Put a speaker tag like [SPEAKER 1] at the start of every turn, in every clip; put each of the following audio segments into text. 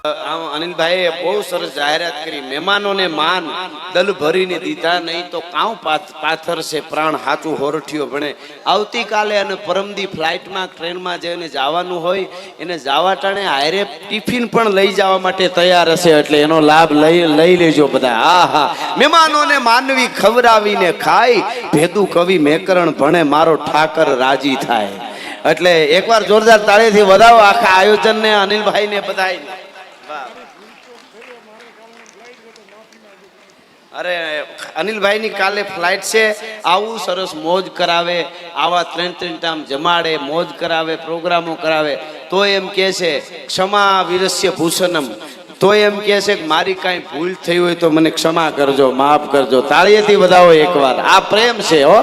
[SPEAKER 1] અનિલભાઈએ બહુ સરસ જાહેરાત કરી, મહેમાનોને માન દલ ભરીને દીધા, નહીં તો કાઉ પાથર છે પ્રાણ હાચું હોરઠિયો ભણે. આવતીકાલે અને પરમદી ફ્લાઇટમાં ટ્રેનમાં જેને જવાનું હોય એને જવા ટાણે હારે ટિફિન પણ લઈ જવા માટે તૈયાર હશે, એટલે એનો લાભ લઈ લેજો બધા. હા હા, મહેમાનોને માનવી ખવડાવીને ખાય, ભેદુ કવિ મેકરણ ભણે, મારો ઠાકર રાજી થાય. એટલે એકવાર જોરદાર તાળીથી વધાવો આખા આયોજનને, અનિલભાઈને બધાય. અરે અનિલભાઈ ની કાલે ફ્લાઇટ છે, આવું સરસ મોજ કરાવે, આવા 3 ટાઈમ જમાડે, મોજ કરાવે, પ્રોગ્રામો કરાવે, તો એમ કે છે ક્ષમા વિરસ્ય ભૂષણમ, તો એમ કે છે કે મારી કાંઈ ભૂલ થઈ હોય તો મને ક્ષમા કરજો, માફ કરજો. તાળીએથી વધાવો એકવાર. આ પ્રેમ છે હો,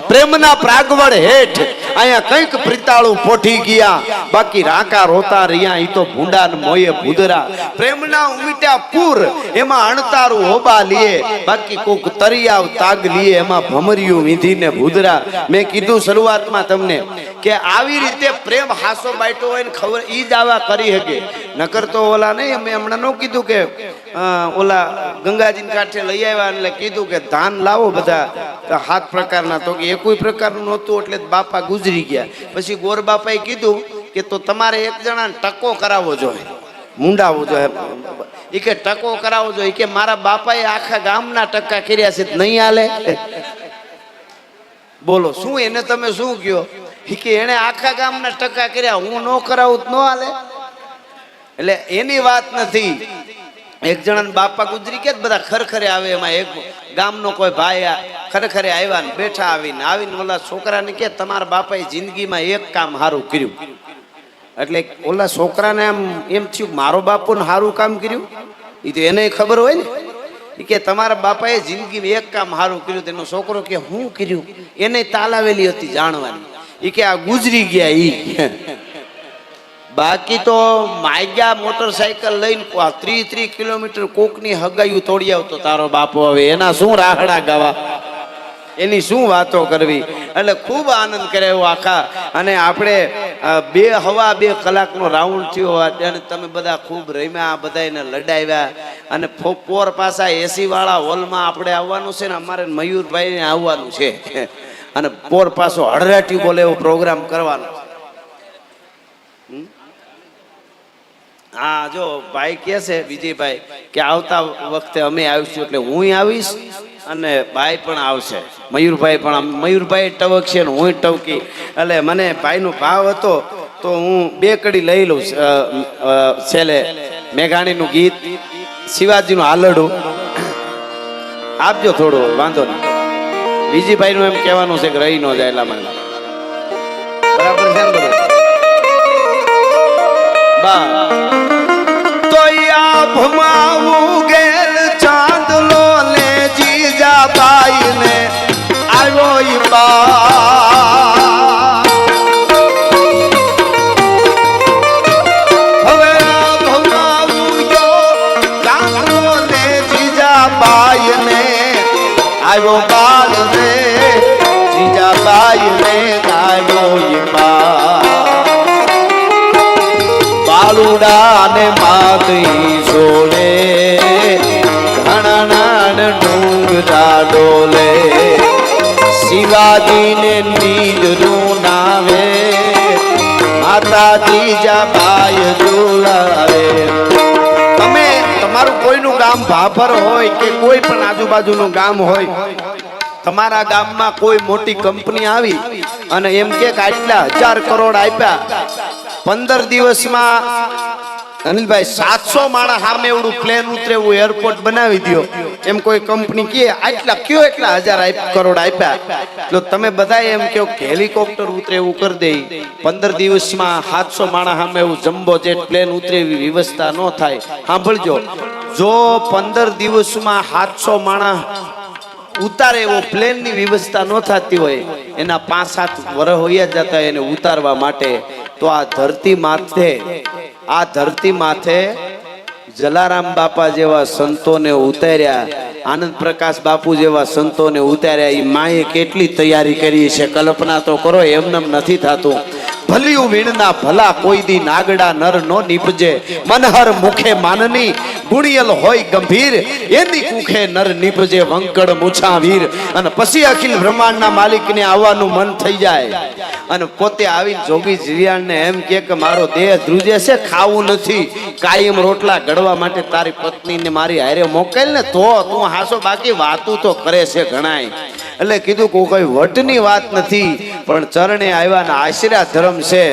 [SPEAKER 1] પ્રેમના પ્રાગવડ હેઠ અહીંયા કંઈક પ્રિતાળું પોઠી ગયા, બાકી રાકા રોતા રહ્યા, ઈ તો ભૂંડા ને મોયે ભૂદરા. પ્રેમના ઉમીટ્યા પૂર, એમાં અણતારું હોબા લીએ, બાકી કોક તરિયાવ તાગ લીએ, એમાં ભમરિયું વિંધીને ભૂદરા. મેં કીધું શરૂઆતમાં તમને કે આવી રીતે પ્રેમ હાસો બાઈટો હોય ને ખબર ઈ જ આવા કરી શકે, નકર તો ઓલા નહીં. અમે હમણાં કીધું કે ઓલા ગંગાજીને કાંઠે લઈ આવ્યા એટલે કીધું કે ધાન લાવો બધા 7 પ્રકારના, તો કે એકોઈ પ્રકારનું નહોતું, એટલે બાપા ગુજરી ગયા. પછી ગોર બાપાએ કીધું કે તો તમારે એક જણાને ટકો કરાવવો જોઈએ, મુંડાવવો જોઈએ. એ કે ટકો કરાવવો જોઈએ, કે મારા બાપાએ આખા ગામના ટકા કર્યા છે, નહીં હાલે? બોલો શું એને તમે શું કયો? કે એને આખા ગામના ટકા કર્યા, હું ન કરાવું તો ન હાલે? એટલે એની વાત નથી. એક જણા બાપા ગુજરી કે બધા ખરખરે આવે, એમાં એક ગામનો કોઈ ભાઈ ખરખરે આવ્યા ને બેઠા, આવીને ઓલા છોકરાને કે તમારા બાપાએ જિંદગીમાં એક કામ સારું કર્યું. એટલે ઓલા છોકરાને એમ થયું મારો બાપુ ને સારું કામ કર્યું, એ તો એને ખબર હોય ને. એ કે તમારા બાપાએ જિંદગીમાં એક કામ સારું કર્યું. તેનો છોકરો કે હું કર્યું? એને તાલાવેલી હતી જાણવાની. એ કે આ ગુજરી ગયા ઈ. બાકી તો માગ્યા મોટરસાયકલ લઈને 30 કિલોમીટર કોકની હગાયું તોડી આવતો તારો બાપો. હવે એના શું રાહડા ગાવા, એની શું વાતો કરવી. એટલે ખૂબ આનંદ કર્યો આખા. અને આપણે 2 કલાકનો રાઉન્ડ થયો, અને તમે બધા ખૂબ રમ્યા, બધાને લડાવ્યા. અને પોર પાછા એસી વાળા હોલમાં આપણે આવવાનું છે ને, અમારે મયુરભાઈને આવવાનું છે, અને પોર પાછો હળરાટી બોલે એવો પ્રોગ્રામ કરવાનો. હા, જો ભાઈ કે છે વિજયભાઈ કે આવતા વખતે અમે આવીશું, એટલે હું આવીશ અને ભાઈ પણ આવશે, મયુરભાઈ ટવકશે ને હું ટવકી. એટલે મને ભાઈનો ભાવ હતો તો હું 2 કડી લઈ લઉં. છેલ્લે મેઘાણીનું ગીત, શિવાજીનું આલડું આપજો થોડું, વાંધો નહીં. વિજયભાઈનું એમ કહેવાનું છે કે રહી ન જાય એટલા માટે. બરાબર છે ને બધા? બા તો ભમાવું ગેલ ચાંદલો ને જીજા બાઈ ને આવ્યો બા. હવે ભમાવું ગયો ચાંદલો ને જીજા બાઈ ને આવ્યો બાલ રે, જીજા બાઈ ને આવ્યો બા. બાલુડા ને માગી છોડે, ઘણા ડુંગરા ડોલે, શિવાજી ને નીંદરું નાવે, માતાજી જાબાઈ ઝુલાવે. તમે તમારું કોઈનું ગામ ભાભર હોય કે કોઈ પણ આજુબાજુનું ગામ હોય, તમારા ગામમાં કોઈ મોટી કંપની આવી અને એમ કે આટલા 1000 કરોડ આપ્યા, 15 દિવસમાં અનિલભાઈ 700 માણસ સામે એવડું પ્લેન ઉતરે એવું એરપોર્ટ બનાવી દો, એમ કોઈ કંપની કે આટલા કયો એટલા 1000 કરોડ આપ્યા, તો તમે બધા એમ કહો કે હેલિકોપ્ટર ઉતરે એવું કરી દે. 15 દિવસમાં 700 માણસ સામે એવું જમ્બો જેટ પ્લેન ઉતરે એવી વ્યવસ્થા ન થાય. સાંભળજો, જો 15 દિવસમાં 700 માણસ ઉતારે એવો પ્લેનની વ્યવસ્થા ન થતી હોય, એના 5-7 વર્ષ હોઈ જતા એને ઉતારવા માટે, તો આ ધરતી માથે જલારામ બાપા જેવા સંતોને ઉતાર્યા, આનંદ પ્રકાશ બાપુ જેવા સંતોને ઉતાર્યા. એ માએ કેટલી તૈયારી કરી છે, કલ્પના તો કરો, એમને નથી થતું. ભલિયું વીણના ભલા કોઈ દી નાગડા નર નો નીપજે મનહર મુખે માનની ગુણિયલ હોય ગંભીર એની કુખે નર નીપજે વંકડ મૂછા વીર અને પછી અખિલ બ્રહ્માંડના માલિકને આવવાનું મન થઈ જાય અને પોતે આવીને જોગી જીયાણને એમ કે મારો દેહ ધ્રુજે છે, ખાવું નથી, કાયમ રોટલા ઘડવા માટે તારી પત્નીને મારી હારે મોકલ ને તો તું હાસો, બાકી વાતું તો કરે છે ઘણાય. એટલે કીધું કોઈ વટની વાત નથી, પણ ચરણે આવ્યા ને આશીર્વાદ ધર્મ છે.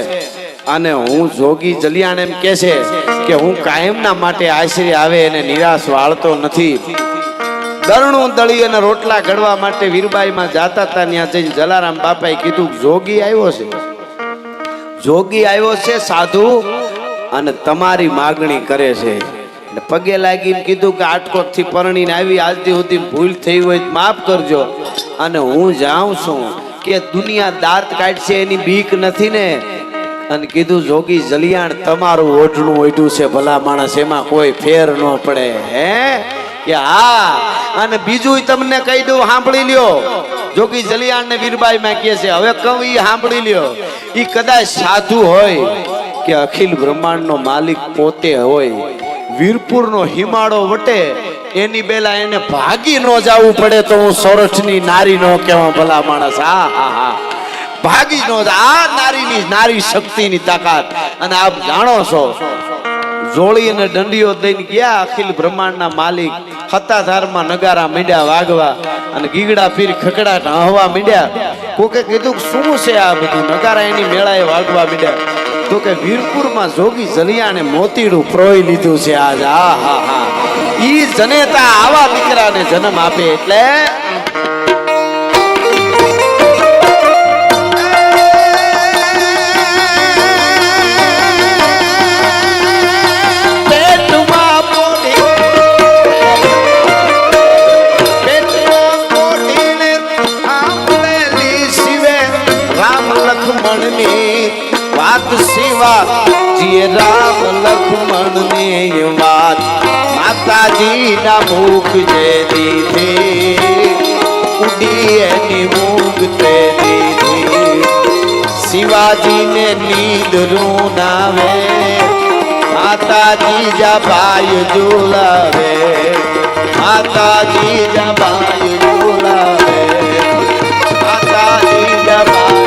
[SPEAKER 1] અને હું જોગી જલિયાણ એમ કે છે કે હું કાયમના માટે આશરે આવે એને નિરાશ વાળતો નથી. દરણું દળી અને રોટલા ઘડવા માટે વીરબાઈમાં જાતા હતા. ત્યાં જઈને જલારામ બાપાએ કીધું જોગી આવ્યો છે, જોગી આવ્યો છે સાધુ અને તમારી માગણી કરે છે. પગે લાગીને કીધું કે આટકોટ થી પરણીને આવી આજથી સુધી ભૂલ થઈ હોય તો માફ કરજો અને હું જાઉં છું કે દુનિયા દાંત કાઢશે એની બીક નથી ને. અને કીધું જોગી જલિયાણ તમારું ઓઢણું ઓઢ્યું છે ભલા માણસ, એમાં કોઈ ફેર ન પડે. હે કે હા, અને બીજું તમને કહી દઉં, સાંભળી લ્યો. જોગી જલિયાણ ને વીરબાઈ માં કહે છે, હવે કહું ઈ સાંભળી લ્યો. ઈ કદાચ સાધુ હોય કે અખિલ બ્રહ્માંડ નો માલિક પોતે હોય, વીરપુર નો હિમાળો વટે એની બેલા એને ભાગી ન જવું પડે તો હું સોરઠની નારી નો કહેવા ભલા માણસ. હા હા હા, ભાગી નો આ નારીની નારી શક્તિની તાકાત. અને આપ જાણો છો જોળી અને દંડીઓ દઈને ગયા અખિલ બ્રહ્માંડના માલિક હતાધારમાં નગારા મીંડ્યા વાગવા અને ગીગડા પીર ખકડાટ હવા મીંડ્યા. કોકે કીધું શું છે આ બધું? નગારા એની મેળાએ વાગવા મીંડ્યા. તો કે વીરપુરમાં જોગી જલિયાણે મોતીડું પ્રોઈ લીધું છે આજ. હા હા હા, ઈ જનેતા આવા દીકરાને જન્મ આપે એટલે વાત સેવા જીએ રામ લક્ષ્મણ ને વાત માતાજી ના મુખ જે દીધી ઉડી એની મુખ તે દીધી. શિવાજી ને નીંદ રું નાવે માતાજી જા ભાઈ ઝુલાવે, માતાજી જા ભાઈ ઝુલાવે, માતાજી જા ભાઈ.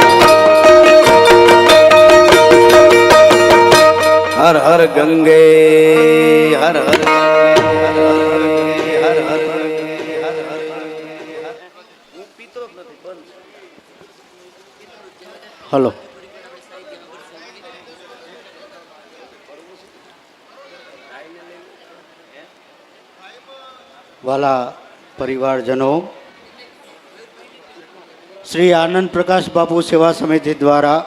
[SPEAKER 1] હર હર ગંગે હર હર
[SPEAKER 2] હલો. વાલા પરિવારજનો, શ્રી આનંદ પ્રકાશ બાપુ સેવા સમિતિ દ્વારા